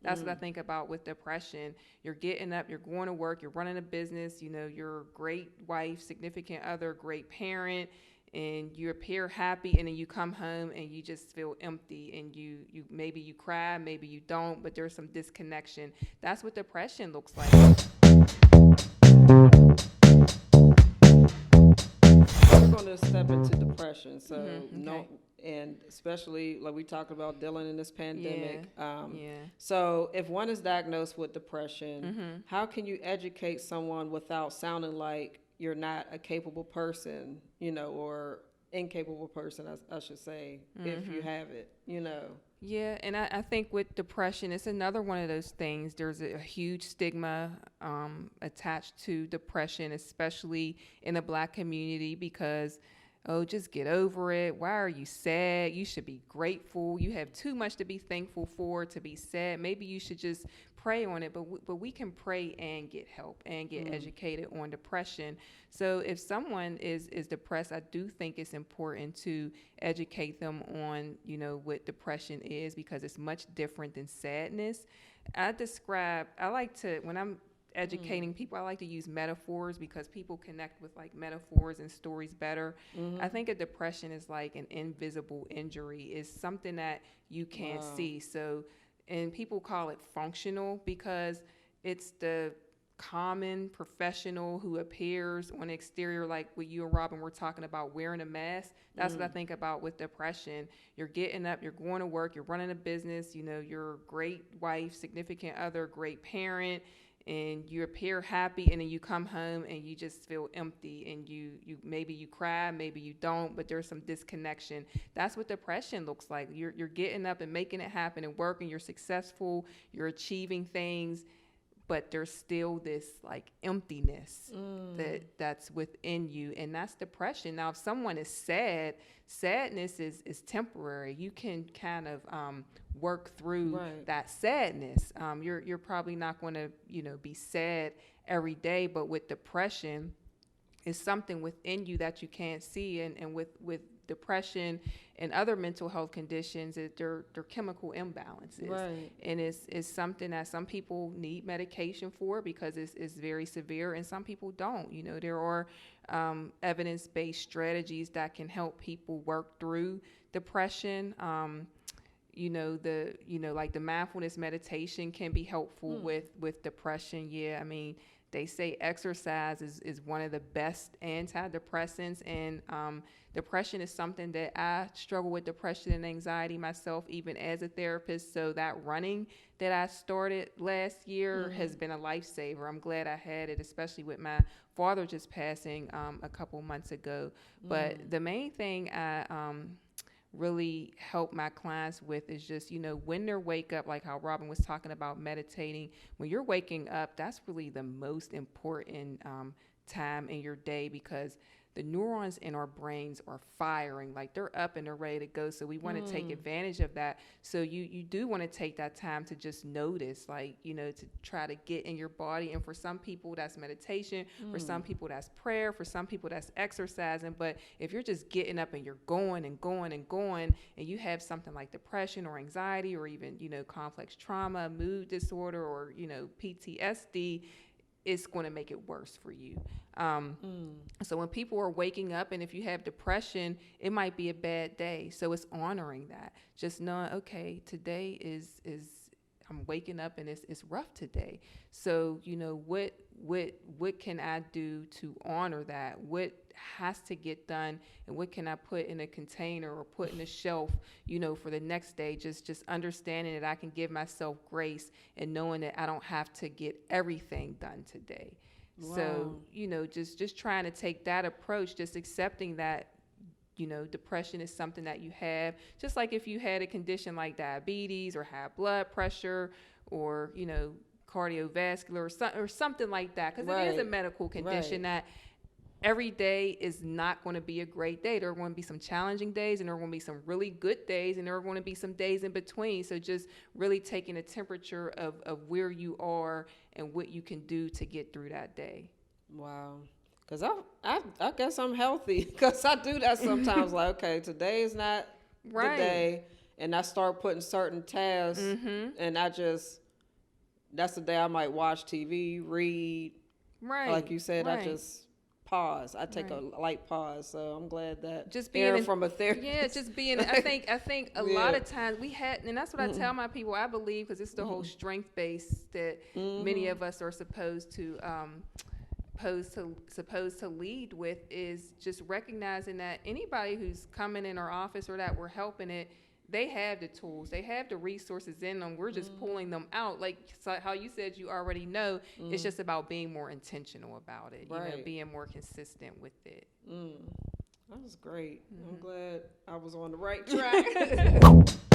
That's what I think about with depression. You're getting up, you're going to work, you're running a business, you're a great wife, significant other, great parent, and you appear happy, and then you come home and you just feel empty, and you maybe you cry, maybe you don't, but there's some disconnection. That's what depression looks like. We're going to step into depression. So Okay. no, and especially like we talked about dealing in this pandemic. Yeah. So if one is diagnosed with depression, how can you educate someone without sounding like you're not a capable person, or incapable person, I should say, if you have it. Yeah, and I think with depression, it's another one of those things. There's a huge stigma attached to depression, especially in the Black community, because, oh, just get over it. Why are you sad? You should be grateful. You have too much to be thankful for to be sad. Maybe you should just pray on it. But we can pray and get help and get educated on depression. So if someone is depressed, I do think it's important to educate them on, what depression is, because it's much different than sadness. When I'm educating people, I like to use metaphors because people connect with like metaphors and stories better. I think a depression is like an invisible injury. It's something that you can't see. So, and people call it functional because it's the common professional who appears on the exterior, like what you and Robin were talking about, wearing a mask. That's what I think about with depression. You're getting up, you're going to work, you're running a business, you're a great wife, significant other, great parent, and you appear happy, and then you come home and you just feel empty, and you maybe you cry, maybe you don't, but there's some disconnection. That's what depression looks like. You're getting up and making it happen and working, you're successful, you're achieving things, but there's still this like emptiness that's within you, and that's depression. Now, if someone is sad, sadness is temporary. You can kind of work through that sadness. You're probably not going to be sad every day, but with depression, it's something within you that you can't see, and with depression and other mental health conditions, they're chemical imbalances, and it's something that some people need medication for because it's very severe, and some people don't. There are evidence-based strategies that can help people work through depression. Like the mindfulness meditation can be helpful with depression. Yeah, I mean, they say exercise is one of the best antidepressants, and depression is something that I struggle with, depression and anxiety myself, even as a therapist. So that running that I started last year has been a lifesaver. I'm glad I had it, especially with my father just passing a couple months ago. But the main thing I really help my clients with is just, when they wake up, like how Robin was talking about meditating, when you're waking up, that's really the most important time in your day, because the neurons in our brains are firing, like they're up and they're ready to go. So we want to take advantage of that. So you do want to take that time to just notice, like, to try to get in your body. And for some people, that's meditation. For some people, that's prayer. For some people, that's exercising. But if you're just getting up and you're going and going and going, and you have something like depression or anxiety or even, complex trauma, mood disorder, or, PTSD, it's going to make it worse for you. So when people are waking up, and if you have depression, it might be a bad day. So it's honoring that. Just knowing, okay, today is I'm waking up and it's rough today. So, what can I do to honor that? What has to get done, and what can I put in a container or put in a shelf, for the next day? Just understanding that I can give myself grace, and knowing that I don't have to get everything done today. Wow. So, just trying to take that approach, just accepting that, depression is something that you have, just like if you had a condition like diabetes or high blood pressure or, cardiovascular or something like that, because it is a medical condition that every day is not going to be a great day. There are going to be some challenging days, and there are going to be some really good days, and there are going to be some days in between. So just really taking a temperature of where you are and what you can do to get through that day. Wow. Because I guess I'm healthy, because I do that sometimes. Like, okay, today is not the day, and I start putting certain tasks, and I just that's the day I might watch TV, read. Right. Like you said, right. I just pause. I take Right. a light pause. So I'm glad that Just being hearing from a therapist. Yeah, just being. I think a lot Yeah. of times we had, and that's what I tell my people. I believe because it's the whole strength base that many of us are supposed to supposed to lead with, is just recognizing that anybody who's coming in our office or that we're helping it, they have the tools, they have the resources in them. We're just pulling them out. Like how you said, you already know. It's just about being more intentional about it. You know, Right. being more consistent with it. That was great. I'm glad I was on the right track.